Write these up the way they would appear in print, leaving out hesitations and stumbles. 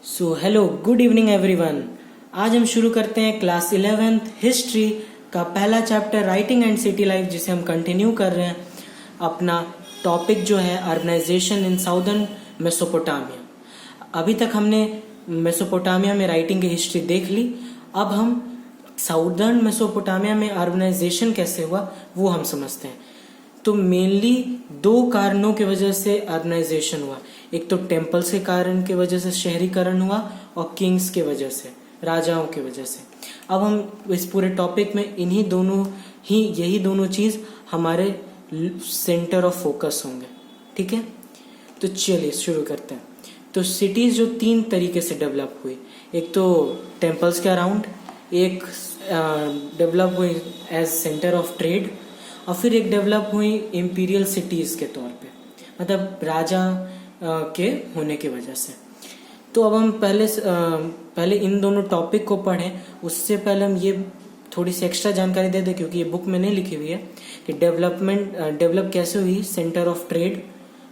So hello good evening everyone. आज हम शुरू करते हैं क्लास 11th हिस्ट्री का पहला chapter writing and city life, जिसे हम कंटिन्यू कर रहे हैं। अपना टॉपिक जो है अर्बनाइजेशन इन साउदर्न मेसोपोटामिया। अभी तक हमने मेसोपोटामिया में राइटिंग की हिस्ट्री देख ली। अब हम साउदर्न मेसोपोटामिया में अर्बनाइजेशन कैसे हुआ वो हम समझते हैं। तो मेनली दो कारणों की वजह से अर्बनाइजेशन हुआ। एक तो टेम्पल्स के कारण की वजह से शहरीकरण हुआ और किंग्स के वजह से, राजाओं की वजह से। अब हम इस पूरे टॉपिक में यही दोनों चीज हमारे सेंटर ऑफ फोकस होंगे। ठीक है, तो चलिए शुरू करते हैं। तो सिटीज जो तीन तरीके से डेवलप हुई, एक तो टेम्पल्स के अराउंड, एक डेवलप हुई एज सेंटर ऑफ ट्रेड, और फिर एक डेवलप हुई इंपीरियल सिटीज के तौर पे, मतलब राजा के होने की वजह से। तो अब हम पहले इन दोनों टॉपिक को पढ़ें। उससे पहले हम ये थोड़ी सी एक्स्ट्रा जानकारी दे दें, क्योंकि ये बुक में नहीं लिखी हुई है कि डेवलप कैसे हुई सेंटर ऑफ ट्रेड,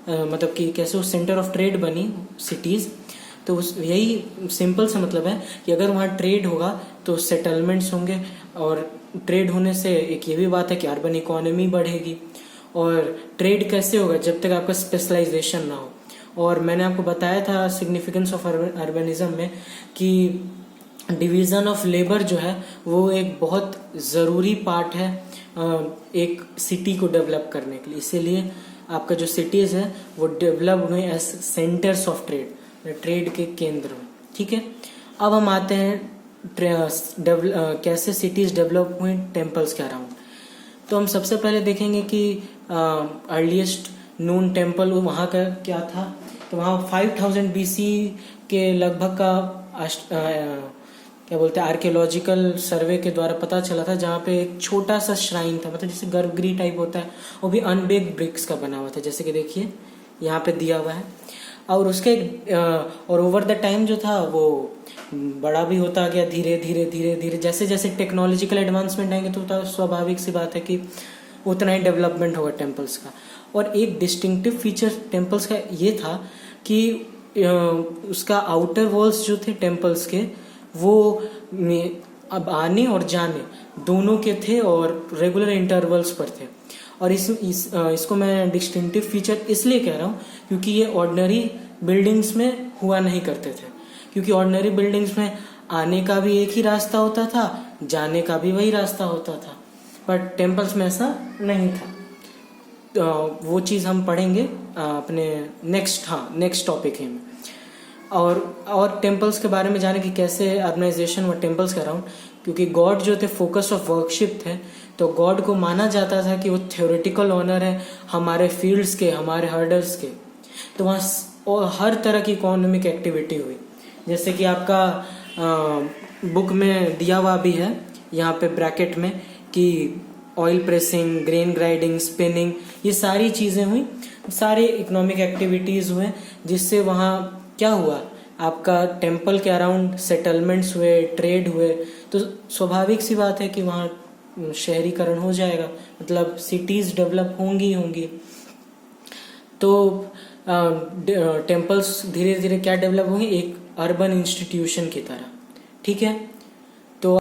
मतलब कि कैसे वो सेंटर ऑफ ट्रेड बनी सिटीज। तो यही सिंपल सा मतलब है कि अगर वहाँ ट्रेड होगा तो सेटलमेंट्स होंगे, और ट्रेड होने से एक ये भी बात है कि अर्बन इकोनॉमी बढ़ेगी। और ट्रेड कैसे होगा जब तक आपका स्पेशलाइजेशन ना हो। और मैंने आपको बताया था सिग्निफिकेंस ऑफ अर्बनिज्म में कि डिवीज़न ऑफ लेबर जो है वो एक बहुत ज़रूरी पार्ट है एक सिटी को डेवलप करने के लिए। इसीलिए आपका जो सिटीज़ है वो डेवलप हुए एज सेंटर्स ऑफ ट्रेड के केंद्र में। ठीक है, अब हम आते हैं कैसे सिटीज़ डेवलप हुई टेम्पल्स के अराउंड। तो हम सबसे पहले देखेंगे कि अर्लीस्ट नोन टेम्पल वहाँ का क्या था। तो वहाँ 5000 BC के लगभग का क्या बोलते हैं आर्कियोलॉजिकल सर्वे के द्वारा पता चला था, जहाँ पे एक छोटा सा श्राइन था, मतलब जैसे गर्भगृह टाइप होता है, वो भी अनबेक्ड ब्रिक्स का बना हुआ था, जैसे कि देखिए यहाँ पे दिया हुआ है। और उसके और ओवर द टाइम जो था वो बड़ा भी होता गया धीरे धीरे। जैसे जैसे टेक्नोलॉजिकल एडवांसमेंट आएंगे तो स्वाभाविक सी बात है कि उतना ही डेवलपमेंट होगा टेम्पल्स का। और एक डिस्टिंक्टिव फीचर टेम्पल्स का ये था कि उसका आउटर वॉल्स जो थे टेम्पल्स के वो अब आने और जाने दोनों के थे और रेगुलर इंटरवल्स पर थे। और इसको मैं डिस्टिंक्टिव फीचर इसलिए कह रहा हूँ क्योंकि ये ऑर्डिनरी बिल्डिंग्स में हुआ नहीं करते थे। क्योंकि ऑर्डिनरी बिल्डिंग्स में आने का भी एक ही रास्ता होता था, जाने का भी वही रास्ता होता था, बट टेम्पल्स में ऐसा नहीं था। वो चीज़ हम पढ़ेंगे अपने नेक्स्ट टॉपिक है में। और टेम्पल्स के बारे में जाने कि कैसे अर्बनाइजेशन हुआ टेम्पल्स के अराउंड। क्योंकि गॉड जो थे फोकस ऑफ वर्कशिप थे, तो गॉड को माना जाता था कि वो थ्योरेटिकल ऑनर है हमारे फील्ड्स के, हमारे हर्डर्स के। तो वहाँ हर तरह की इकोनॉमिक एक्टिविटी हुई, जैसे कि आपका बुक में दिया हुआ भी है यहाँ पे ब्रैकेट में कि oil pressing, grain grinding, spinning, ये सारी चीज़ें हुई, सारे इकोनॉमिक एक्टिविटीज़ हुए, जिससे वहाँ क्या हुआ आपका टेम्पल के अराउंड सेटलमेंट्स हुए, ट्रेड हुए। तो स्वाभाविक सी बात है कि वहाँ शहरीकरण हो जाएगा, मतलब सिटीज़ डेवलप होंगी। तो टेम्पल्स धीरे धीरे क्या डेवलप होंगे, एक अर्बन इंस्टीट्यूशन की तरह। ठीक है, तो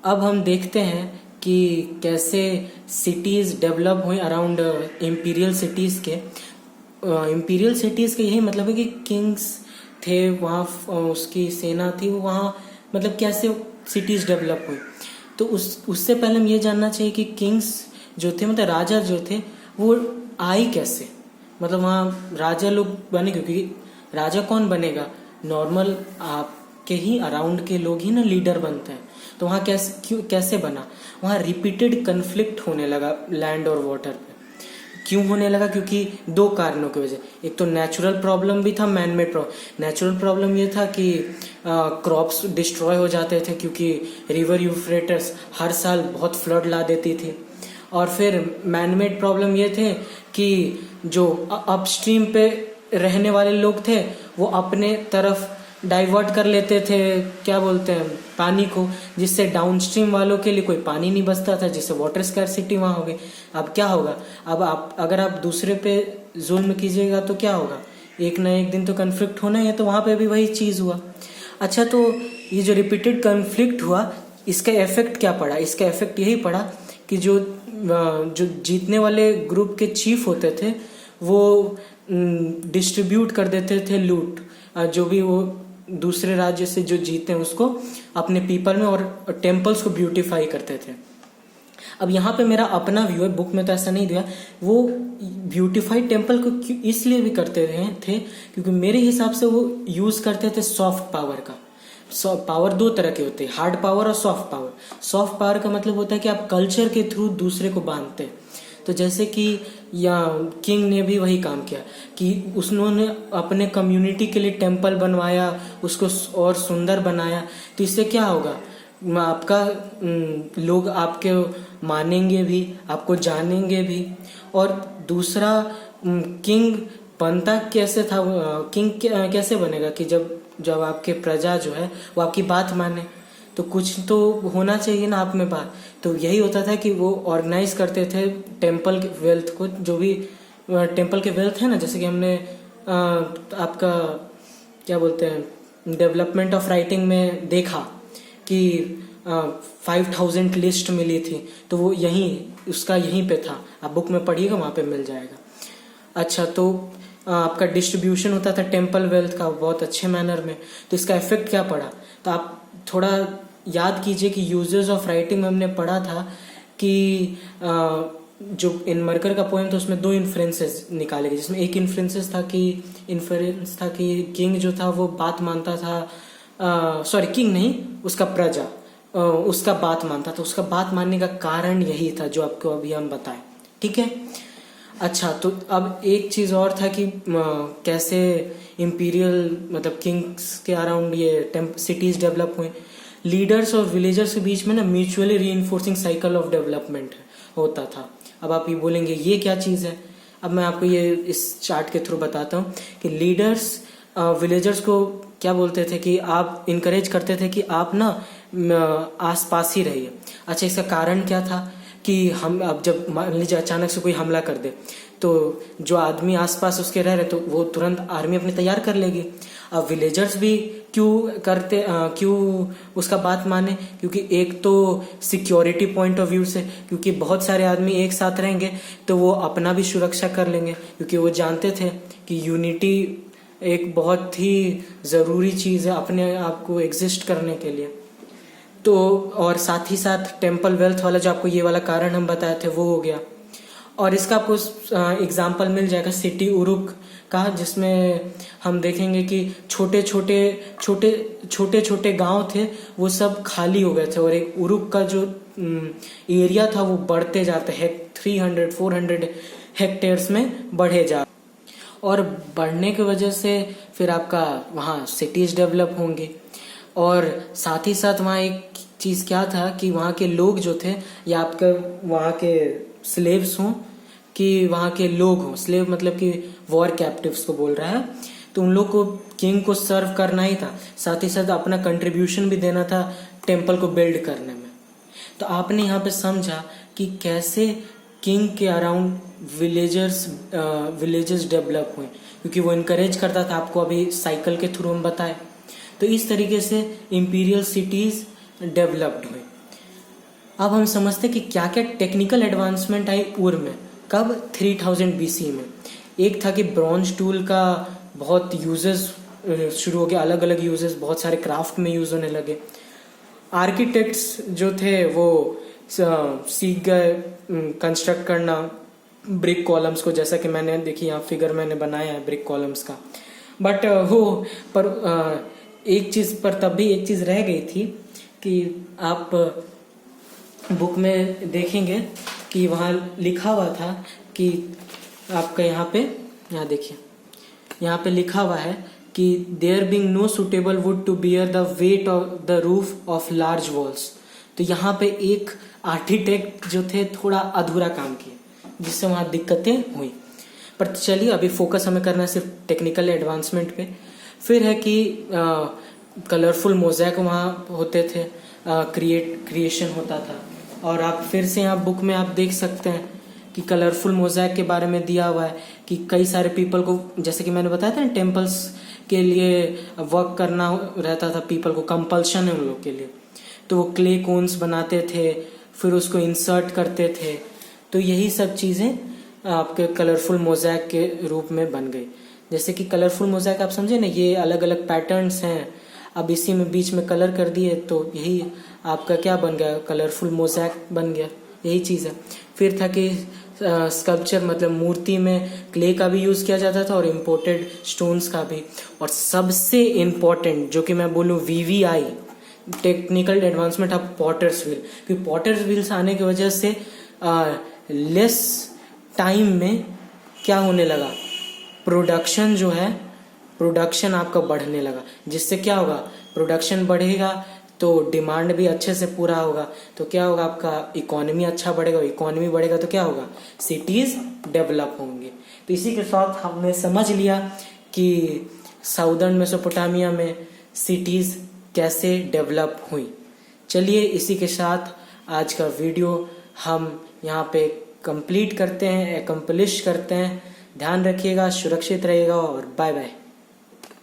अब हम देखते हैं कि कैसे सिटीज़ डेवलप हुई अराउंड इंपीरियल सिटीज़ के। इंपीरियल सिटीज़ का यही मतलब है कि किंग्स थे वहाँ, उसकी सेना थी वहाँ, मतलब कैसे सिटीज़ डेवलप हुई। तो उससे पहले हम ये जानना चाहिए कि किंग्स जो थे, मतलब राजा जो थे, वो आए कैसे, मतलब वहाँ राजा लोग बने। क्योंकि राजा कौन बनेगा, नॉर्मल आपके ही अराउंड के लोग ही ना लीडर बनते हैं। तो वहाँ कैसे बना, वहाँ रिपीटेड कन्फ्लिक्ट होने लगा लैंड और वाटर पे। क्यों होने लगा, क्योंकि दो कारणों की वजह। एक तो नेचुरल प्रॉब्लम भी था, man made problem. Natural problem ये था कि क्रॉप्स डिस्ट्रॉय हो जाते थे, क्योंकि रिवर यूफ्रेटस हर साल बहुत फ्लड ला देती थी। और फिर मैन मेड प्रॉब्लम ये थे कि जो अपस्ट्रीम पे रहने वाले लोग थे वो अपने तरफ डाइवर्ट कर लेते थे, क्या बोलते हैं, पानी को, जिससे डाउनस्ट्रीम वालों के लिए कोई पानी नहीं बचता था, जिससे वाटर स्कैरसिटी वहाँ हो गई। अब क्या होगा, अब अगर आप दूसरे पे जुल्म कीजिएगा तो क्या होगा एक ना एक दिन तो कन्फ्लिक्ट होना ही है, तो वहाँ पे भी वही चीज़ हुआ। अच्छा, तो ये जो रिपीटेड कन्फ्लिक्ट हुआ, इसका इफेक्ट क्या पड़ा? इसका इफेक्ट यही पड़ा कि जो जीतने वाले ग्रुप के चीफ होते थे वो डिस्ट्रीब्यूट कर देते थे लूट, जो भी वो दूसरे राज्य से जो जीते हैं उसको अपने पीपल में, और टेम्पल्स को ब्यूटीफाई करते थे। अब यहाँ पे मेरा अपना व्यू है, बुक में तो ऐसा नहीं दिया। वो ब्यूटीफाइड टेम्पल को इसलिए भी करते रहे थे क्योंकि मेरे हिसाब से वो यूज करते थे सॉफ्ट पावर का। पावर दो तरह के होते हैं, हार्ड पावर और सॉफ्ट पावर। सॉफ्ट पावर का मतलब होता है कि आप कल्चर के थ्रू दूसरे को बांधते हैं। तो जैसे कि या किंग ने भी वही काम किया कि उन्होंने अपने कम्युनिटी के लिए टेम्पल बनवाया, उसको और सुंदर बनाया। तो इससे क्या होगा, आपका लोग आपके मानेंगे भी, आपको जानेंगे भी। और दूसरा, किंग बनता कैसे था, किंग कैसे बनेगा कि जब आपके प्रजा जो है वो आपकी बात माने, तो कुछ तो होना चाहिए ना आप में बात। तो यही होता था कि वो ऑर्गेनाइज करते थे टेम्पल के वेल्थ को, जो भी टेम्पल के वेल्थ है ना, जैसे कि हमने आपका क्या बोलते हैं डेवलपमेंट ऑफ राइटिंग में देखा कि 5000 लिस्ट मिली थी, तो वो उसका यहीं पे था। आप बुक में पढ़िएगा, वहाँ पे मिल जाएगा। अच्छा, तो आपका डिस्ट्रीब्यूशन होता था टेम्पल वेल्थ का बहुत अच्छे मैनर में। तो इसका इफेक्ट क्या पड़ा, तो आप थोड़ा याद कीजिए कि यूजर्स ऑफ राइटिंग में हमने पढ़ा था कि जो इनमर्कर का पोएम था उसमें 2 इन्फ्लुएंसेस निकाले गए, जिसमें एक इन्फ्लुएंस था कि किंग जो था वो बात मानता था, सॉरी किंग नहीं, उसका प्रजा उसका बात मानता था। उसका बात मानने का कारण यही था जो आपको अभी हम बताएं, ठीक है। अच्छा, तो अब एक चीज़ और था कि कैसे इम्पीरियल मतलब किंग्स के अराउंड ये सिटीज़ डेवलप हुए। लीडर्स और विलेजर्स के बीच में ना mutually reinforcing cycle of development होता था। अब आप ये बोलेंगे ये क्या चीज़ है, अब मैं आपको ये इस चार्ट के थ्रू बताता हूँ कि लीडर्स विलेजर्स को क्या बोलते थे कि आप इनकरेज करते थे कि आप ना आसपास ही रहिए। अच्छा, इसका कारण क्या था कि हम अब जब मान लीजिए अचानक से कोई हमला कर दे, तो जो आदमी आसपास उसके रह रहे तो वो तुरंत आर्मी अपनी तैयार कर लेगी। अब विलेजर्स भी क्यों उसका बात माने, क्योंकि एक तो सिक्योरिटी पॉइंट ऑफ व्यू से, क्योंकि बहुत सारे आदमी एक साथ रहेंगे तो वो अपना भी सुरक्षा कर लेंगे, क्योंकि वो जानते थे कि यूनिटी एक बहुत ही ज़रूरी चीज़ है अपने आप को एग्जिस्ट करने के लिए। तो और साथ ही साथ टेम्पल वेल्थ वाला जो आपको ये वाला कारण हम बताए थे वो हो गया। और इसका आपको एग्जाम्पल मिल जाएगा सिटी उरुक का, जिसमें हम देखेंगे कि छोटे छोटे गांव थे वो सब खाली हो गए थे, और एक उरुक का जो एरिया था वो बढ़ते जाते हैं 300-400 हेक्टेयर्स में बढ़े जा, और बढ़ने की वजह से फिर आपका वहाँ सिटीज डेवलप होंगे। और साथ ही साथ वहाँ एक चीज़ क्या था कि वहाँ के लोग जो थे, या आपका वहाँ के स्लेव्स हों कि वहाँ के लोग हों, स्लेव मतलब कि वॉर कैप्टिव्स को बोल रहा है, तो उन लोग को किंग को सर्व करना ही था, साथ ही साथ अपना कंट्रीब्यूशन भी देना था टेम्पल को बिल्ड करने में। तो आपने यहाँ पे समझा कि कैसे किंग के अराउंड विलेजेस डेवलप हुए, क्योंकि वो इनकरेज करता था, आपको अभी साइकिल के थ्रू हम बताए। तो इस तरीके से इंपीरियल सिटीज डेवलप्ड हुए। अब हम समझते कि क्या क्या टेक्निकल एडवांसमेंट आई उर में, कब 3000 BC में। एक था कि ब्रॉन्ज टूल का बहुत यूजेस शुरू हो गया, अलग अलग यूजेस बहुत सारे क्राफ्ट में यूज होने लगे। आर्किटेक्ट्स जो थे वो सीख गए कंस्ट्रक्ट करना ब्रिक कॉलम्स को, जैसा कि मैंने देखिए यहाँ फिगर मैंने बनाया है ब्रिक कॉलम्स का। बट एक चीज़ पर तब भी एक चीज़ रह गई थी कि आप बुक में देखेंगे कि वहाँ लिखा हुआ था कि आपका यहाँ देखिए, यहाँ पे लिखा हुआ है कि there being no suitable wood to bear the weight of the roof of large walls. तो यहाँ पे एक आर्किटेक्ट जो थे थोड़ा अधूरा काम किए, जिससे वहाँ दिक्कतें हुई। पर चलिए अभी फोकस हमें करना है सिर्फ टेक्निकल एडवांसमेंट पे। फिर है कि कलरफुल मोज़ैक वहाँ होते थे, क्रिएशन होता था। और आप फिर से यहाँ बुक में आप देख सकते हैं कि कलरफुल मोज़ैक के बारे में दिया हुआ है कि कई सारे पीपल को, जैसे कि मैंने बताया था ना, टेम्पल्स के लिए वर्क करना रहता था पीपल को, कंपल्शन है उन लोग के लिए, तो वो क्ले कोन्स बनाते थे, फिर उसको इंसर्ट करते थे। तो यही सब चीज़ें आपके कलरफुल मोज़ैक के रूप में बन गई। जैसे कि कलरफुल मोज़ैक आप समझे ना, ये अलग अलग पैटर्न्स हैं, अब इसी में बीच में कलर कर दिए तो यही आपका क्या बन गया, कलरफुल मोज़ैक बन गया। यही चीज़ है। फिर था कि स्कल्पचर मतलब मूर्ति में क्ले का भी यूज़ किया जाता था और इम्पोर्टेड स्टोन्स का भी। और सबसे इम्पोर्टेंट जो कि मैं बोलूँ VVI, technical advancement of potter's wheel, क्योंकि पॉटर्स व्हील्स आने की वजह से लेस टाइम में क्या होने लगा, प्रोडक्शन जो है, प्रोडक्शन आपका बढ़ने लगा। जिससे क्या होगा, प्रोडक्शन बढ़ेगा तो डिमांड भी अच्छे से पूरा होगा, तो क्या होगा, आपका इकोनॉमी अच्छा बढ़ेगा, इकोनॉमी बढ़ेगा तो क्या होगा, सिटीज़ डेवलप होंगे। तो इसी के साथ हमने समझ लिया कि साउदर्न मेसोपोटामिया में सिटीज़ कैसे डेवलप हुई। चलिए इसी के साथ आज का वीडियो हम यहाँ पे कंप्लीट करते हैं, एकम्प्लिश करते हैं। ध्यान रखिएगा, सुरक्षित रहिएगा और बाय बाय।